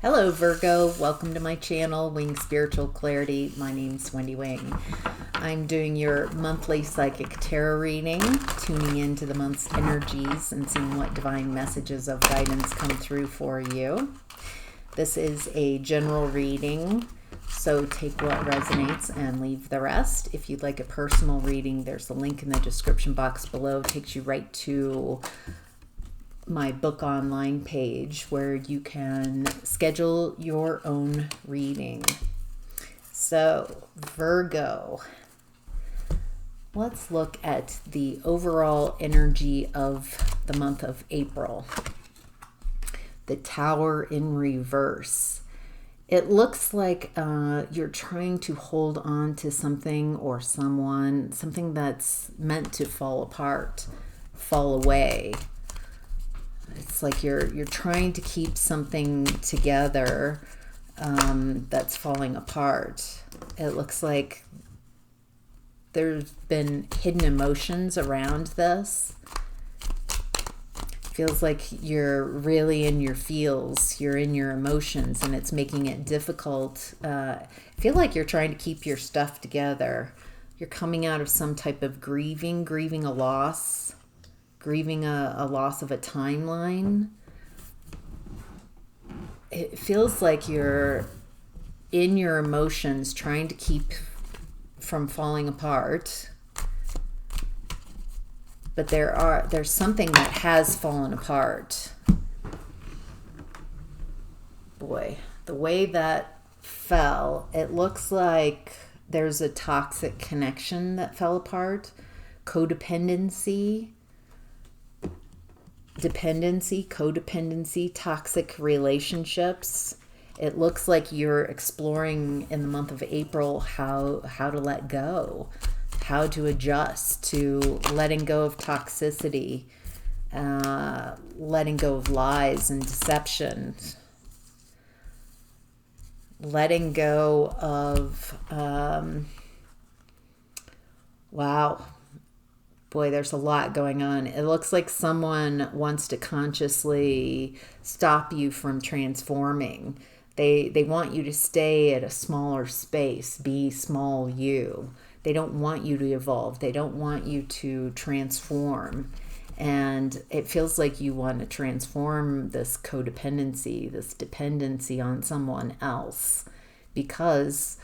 Hello Virgo, welcome to my channel, Wing Spiritual Clarity. My name's Wendy Wing. I'm doing your monthly psychic tarot reading, tuning into the month's energies and seeing what divine messages of guidance come through for you. This is a general reading, so take what resonates and leave the rest. If you'd like a personal reading, there's a link in the description box below. It takes you right to my book online page where you can schedule your own reading. So, Virgo, let's look at the overall energy of the month of April. The Tower in reverse. It looks like you're trying to hold on to something or someone, something that's meant to fall apart, fall away. It's like you're trying to keep something together that's falling apart. It looks like there's been hidden emotions around this. Feels like you're really in your feels, you're in your emotions, and it's making it difficult. I feel like you're trying to keep your stuff together. You're coming out of some type of grieving a loss. Grieving a loss of a timeline. It feels like you're in your emotions trying to keep from falling apart. But there's something that has fallen apart. Boy, the way that fell, it looks like there's a toxic connection that fell apart. Codependency, toxic relationships. It looks like you're exploring in the month of April how to let go, how to adjust to letting go of toxicity, letting go of lies and deception, letting go of, wow. Boy, there's a lot going on. It looks like someone wants to consciously stop you from transforming. They want you to stay at a smaller space, be small you. They don't want you to evolve. They don't want you to transform. And it feels like you want to transform this codependency, this dependency on someone else because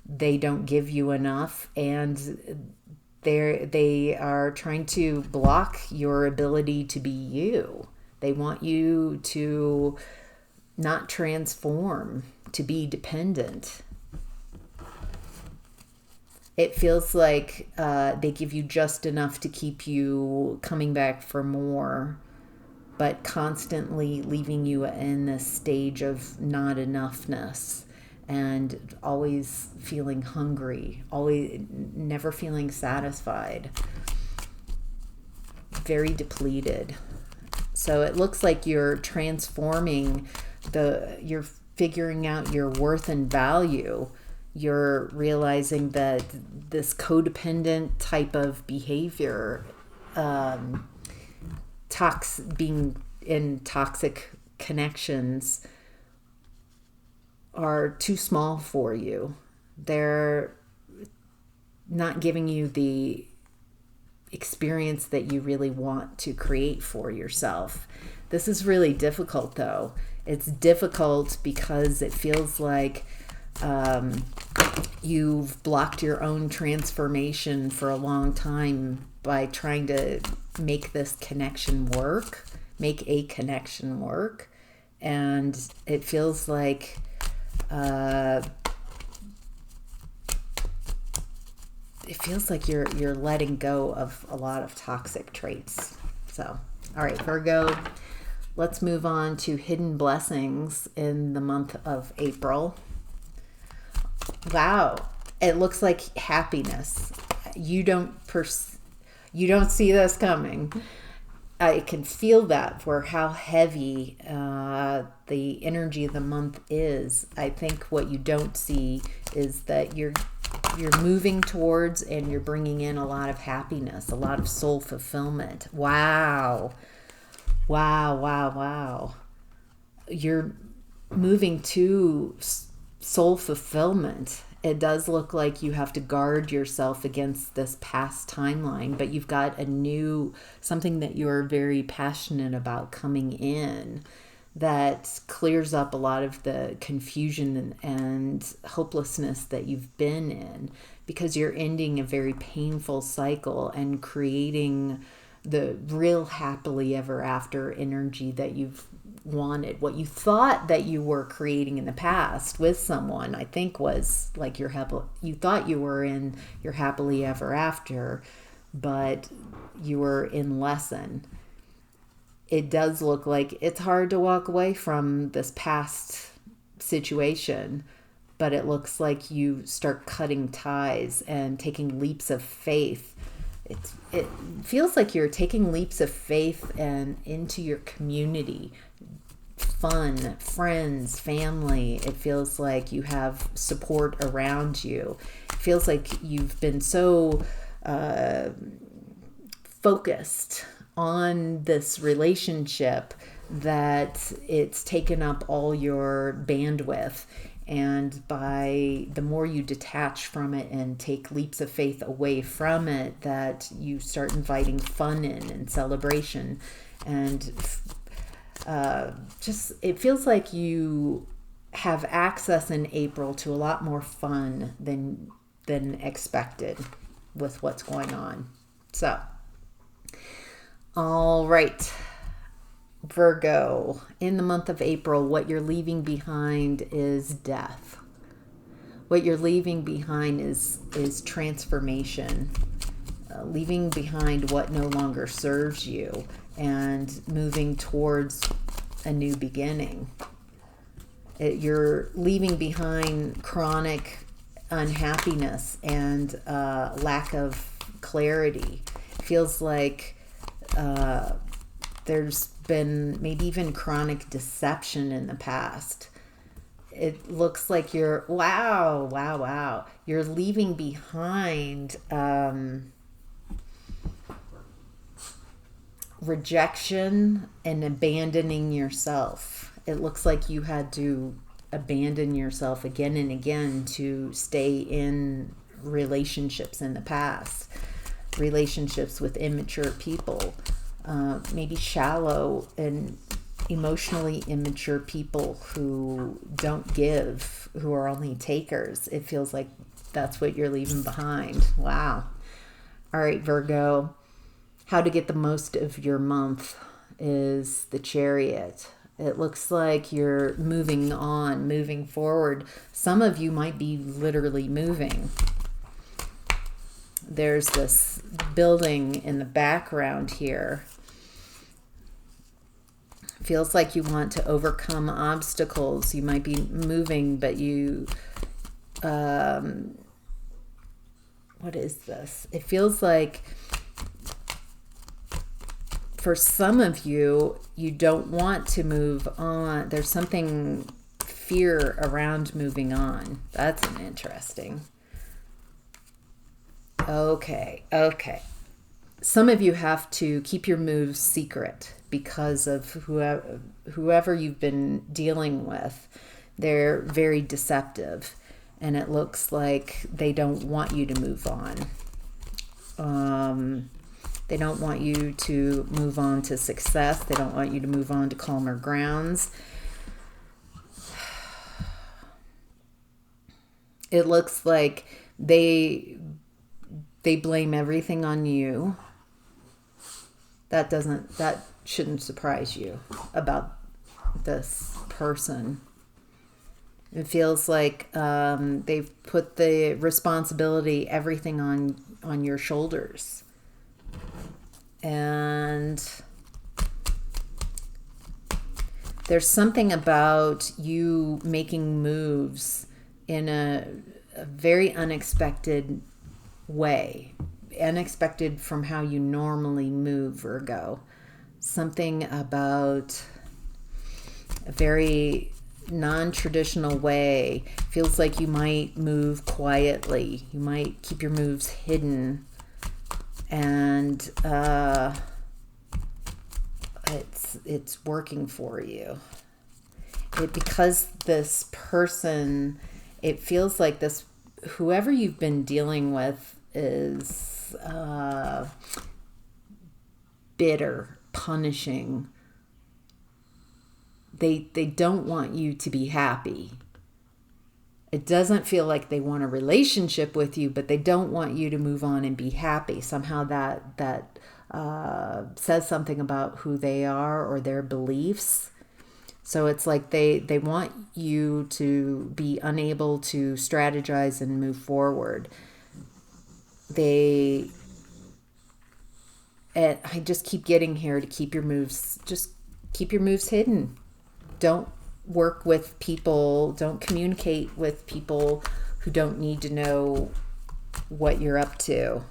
they don't give you enough, and they are trying to block your ability to be you. They want you to not transform, to be dependent. It feels like they give you just enough to keep you coming back for more, but constantly leaving you in this stage of not enoughness. And always feeling hungry, always never feeling satisfied, very depleted. So it looks like you're transforming, you're figuring out your worth and value. You're realizing that this codependent type of behavior, being in toxic connections, are too small for you. They're not giving you the experience that you really want to create for yourself. This is really difficult, though. It's difficult because it feels like you've blocked your own transformation for a long time by trying to make this connection work, make a connection work. And it feels like you're letting go of a lot of toxic traits. So, all right, Virgo, let's move on to hidden blessings in the month of April. Wow, it looks like happiness. You don't see this coming. I can feel that for how heavy the energy of the month is. I think what you don't see is that you're moving towards and you're bringing in a lot of happiness, a lot of soul fulfillment. Wow. You're moving to soul fulfillment. It does look like you have to guard yourself against this past timeline, but you've got something that you're very passionate about coming in that clears up a lot of the confusion and hopelessness that you've been in, because you're ending a very painful cycle and creating the real happily ever after energy that you've wanted. What you thought that you were creating in the past with someone, I think, was like you thought you were in your happily ever after, but you were in lesson. It does look like it's hard to walk away from this past situation, but it looks like you start cutting ties and taking leaps of faith. It feels like you're taking leaps of faith and into your community, fun, friends, family. It feels like you have support around you. It feels like you've been so focused on this relationship that it's taken up all your bandwidth. And by the more you detach from it and take leaps of faith away from it, that you start inviting fun in and celebration. And it feels like you have access in April to a lot more fun than expected with what's going on. So, all right. Virgo, in the month of April, what you're leaving behind is death. What you're leaving behind is transformation, leaving behind what no longer serves you and moving towards a new beginning. You're leaving behind chronic unhappiness and lack of clarity. It feels like there's been maybe even chronic deception in the past. It looks like you're you're leaving behind rejection and abandoning yourself. It looks like you had to abandon yourself again and again to stay in relationships in the past, relationships with immature people. Maybe shallow and emotionally immature people who don't give, who are only takers. It feels like that's what you're leaving behind. Wow. All right, Virgo. How to get the most of your month is the Chariot. It looks like you're moving on, moving forward. Some of you might be literally moving. There's this building in the background here. Feels like you want to overcome obstacles. You might be moving, but what is this? It feels like for some of you, you don't want to move on. There's something fear around moving on. That's an interesting. Okay. Some of you have to keep your moves secret because of whoever you've been dealing with. They're very deceptive, and it looks like they don't want you to move on. They don't want you to move on to success. They don't want you to move on to calmer grounds. It looks like they blame everything on you. That shouldn't surprise you about this person. It feels like they've put the responsibility, everything on your shoulders. And there's something about you making moves in a very unexpected way. Unexpected from how you normally move, Virgo. Something about a very non-traditional way. Feels like you might move quietly. You might keep your moves hidden. And it's working for you. because this person, it feels like this, whoever you've been dealing with is bitter, punishing. They don't want you to be happy. It doesn't feel like they want a relationship with you, but they don't want you to move on and be happy. Somehow that says something about who they are or their beliefs. So it's like they want you to be unable to strategize and move forward. And I just keep getting here to keep your moves hidden. Don't work with people, don't communicate with people who don't need to know what you're up to.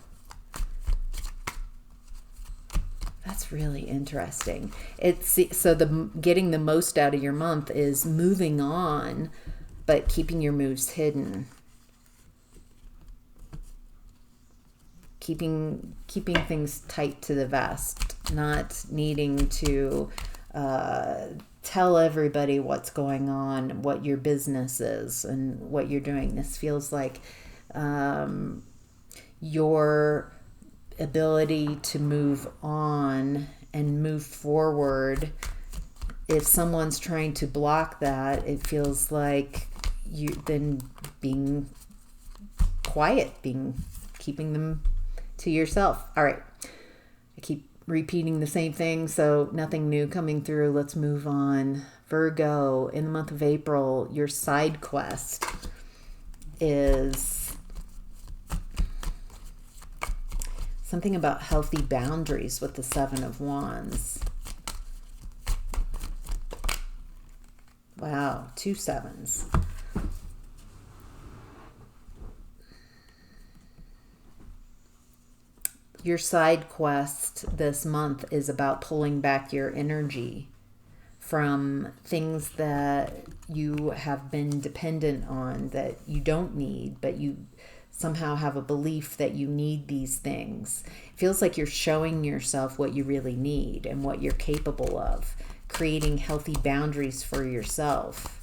That's really interesting. So getting the most out of your month is moving on, but keeping your moves hidden. Keeping things tight to the vest, not needing to tell everybody what's going on, what your business is, and what you're doing. This feels like your ability to move on and move forward. If someone's trying to block that, it feels like you've been being quiet, keeping them to yourself. All right. I keep repeating the same thing, so nothing new coming through. Let's move on. Virgo, in the month of April, your side quest is something about healthy boundaries with the Seven of Wands. Wow, 2 sevens. Your side quest this month is about pulling back your energy from things that you have been dependent on that you don't need, but you somehow have a belief that you need these things. It feels like you're showing yourself what you really need and what you're capable of, creating healthy boundaries for yourself,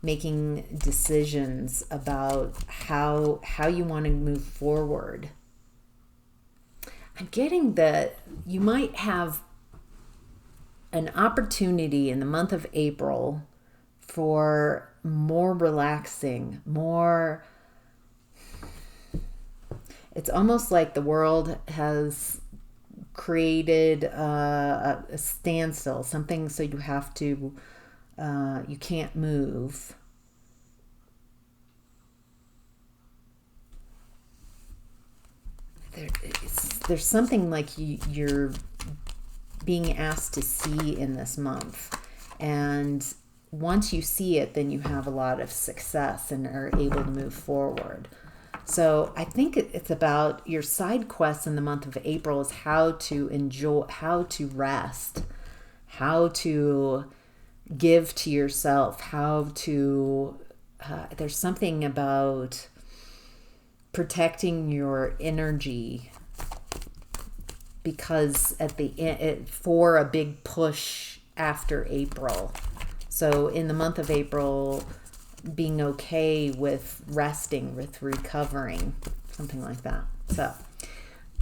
making decisions about how you want to move forward. I'm getting that you might have an opportunity in the month of April for more relaxing, more. It's almost like the world has created a standstill, something so you have to, you can't move. There's something like you're being asked to see in this month, and once you see it, then you have a lot of success and are able to move forward. So I think it's about your side quests in the month of April is how to enjoy, how to rest, how to give to yourself, how to, there's something about protecting your energy, because at the end, for a big push after April. So in the month of April, being okay with resting, with recovering, something like that. So,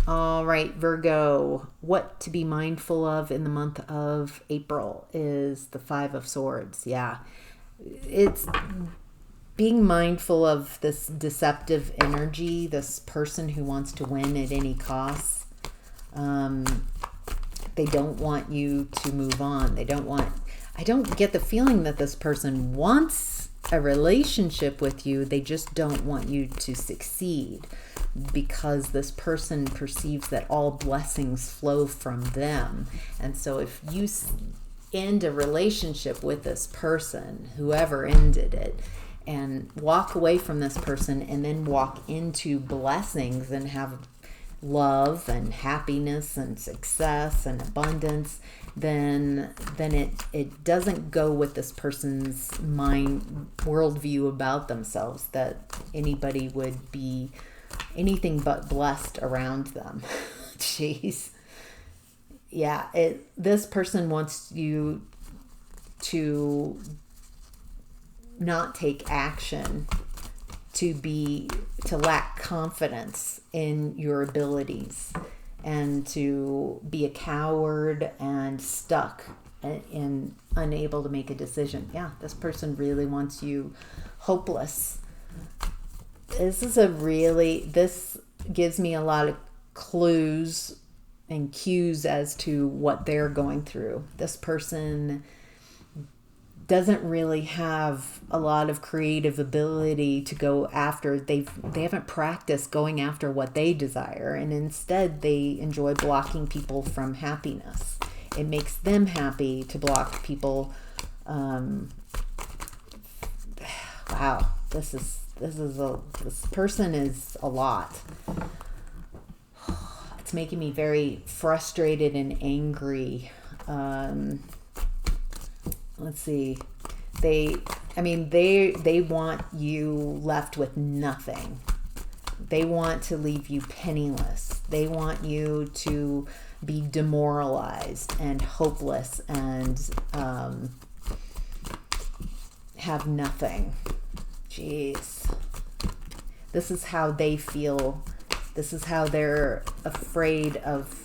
all right, Virgo, what to be mindful of in the month of April is the 5 of Swords. Yeah, it's being mindful of this deceptive energy, this person who wants to win at any cost. They don't want you to move on. I don't get the feeling that this person wants a relationship with you. They just don't want you to succeed, because this person perceives that all blessings flow from them. And so if you end a relationship with this person, whoever ended it, and walk away from this person and then walk into blessings and have love and happiness and success and abundance, then it doesn't go with this person's worldview about themselves, that anybody would be anything but blessed around them. Jeez. Yeah, this person wants you to not take action, to lack confidence in your abilities, and to be a coward and stuck and unable to make a decision. Yeah, this person really wants you hopeless. This gives me a lot of clues and cues as to what they're going through. This person doesn't really have a lot of creative ability to go after. They haven't practiced going after what they desire, and instead they enjoy blocking people from happiness. It makes them happy to block people. Wow, this person is a lot. It's making me very frustrated and angry. Let's see. They want you left with nothing. They want to leave you penniless. They want you to be demoralized and hopeless and have nothing. Jeez. This is how they feel. This is how they're afraid of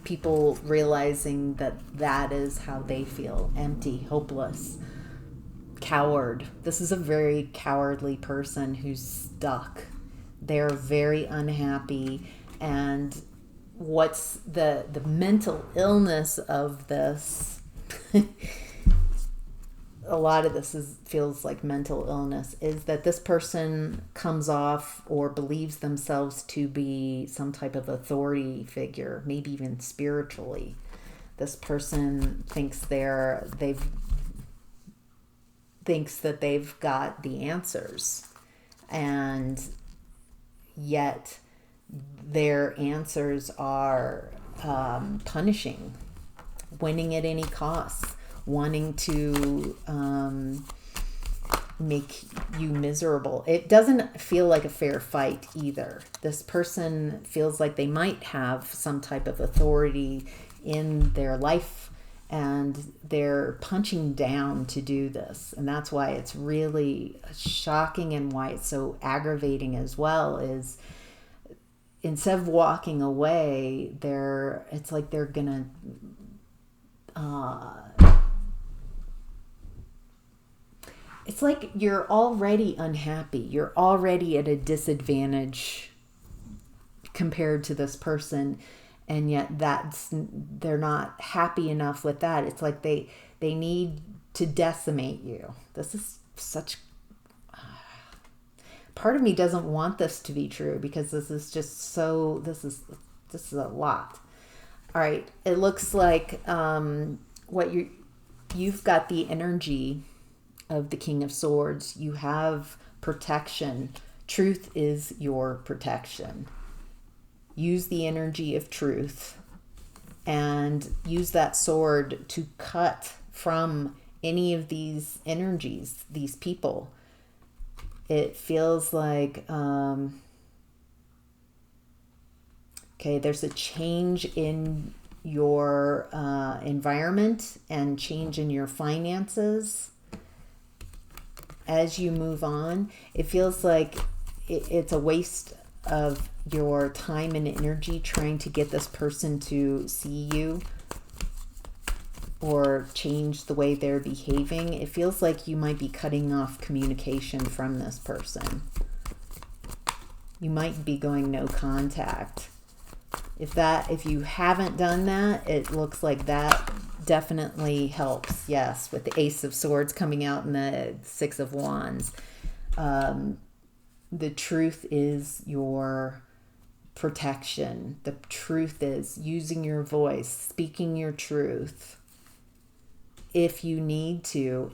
people realizing that is how they feel. Empty, hopeless, coward. This is a very cowardly person who's stuck. They're very unhappy. And what's the mental illness of this? A lot of this feels like mental illness, is that this person comes off or believes themselves to be some type of authority figure, maybe even spiritually. This person thinks that they've got the answers, and yet their answers are punishing, winning at any cost, wanting to make you miserable. It doesn't feel like a fair fight either. This person feels like they might have some type of authority in their life, and they're punching down to do this. And that's why it's really shocking, and why it's so aggravating as well, is instead of walking away, it's like they're gonna it's like you're already unhappy. You're already at a disadvantage compared to this person, and yet they're not happy enough with that. It's like they need to decimate you. This is such... Part of me doesn't want this to be true, because this is just so... This is a lot. All right. It looks like you've got the energy of the King of Swords. You have protection. Truth is your protection. Use the energy of truth and use that sword to cut from any of these energies, these people. It feels like, there's a change in your environment and change in your finances. As you move on, it feels like it's a waste of your time and energy trying to get this person to see you or change the way they're behaving. It feels like you might be cutting off communication from this person. You might be going no contact. If you haven't done that, it looks like that definitely helps. Yes, with the Ace of Swords coming out and the Six of Wands. The truth is your protection. The truth is using your voice, speaking your truth. If you need to,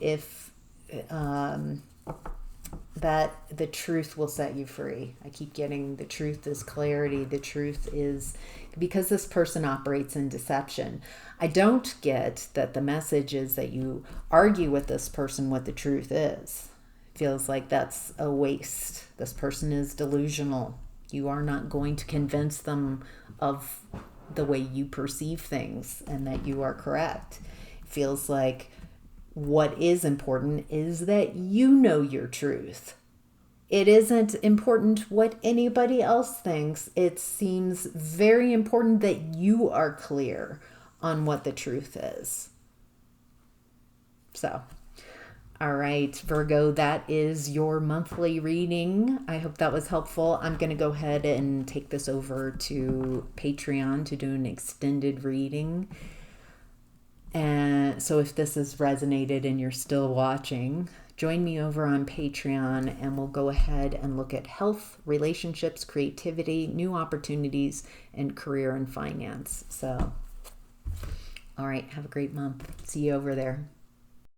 that the truth will set you free. I keep getting the truth is clarity. The truth is, because this person operates in deception. I don't get that the message is that you argue with this person what the truth is. It feels like that's a waste. This person is delusional. You are not going to convince them of the way you perceive things and that you are correct. It feels like What is important is that you know your truth. It isn't important what anybody else thinks. It seems very important that you are clear on what the truth is. So, all right, Virgo, that is your monthly reading. I hope that was helpful. I'm going to go ahead and take this over to Patreon to do an extended reading. And so if this has resonated and you're still watching, join me over on Patreon and we'll go ahead and look at health, relationships, creativity, new opportunities, and career and finance. So, all right, have a great month. See you over there.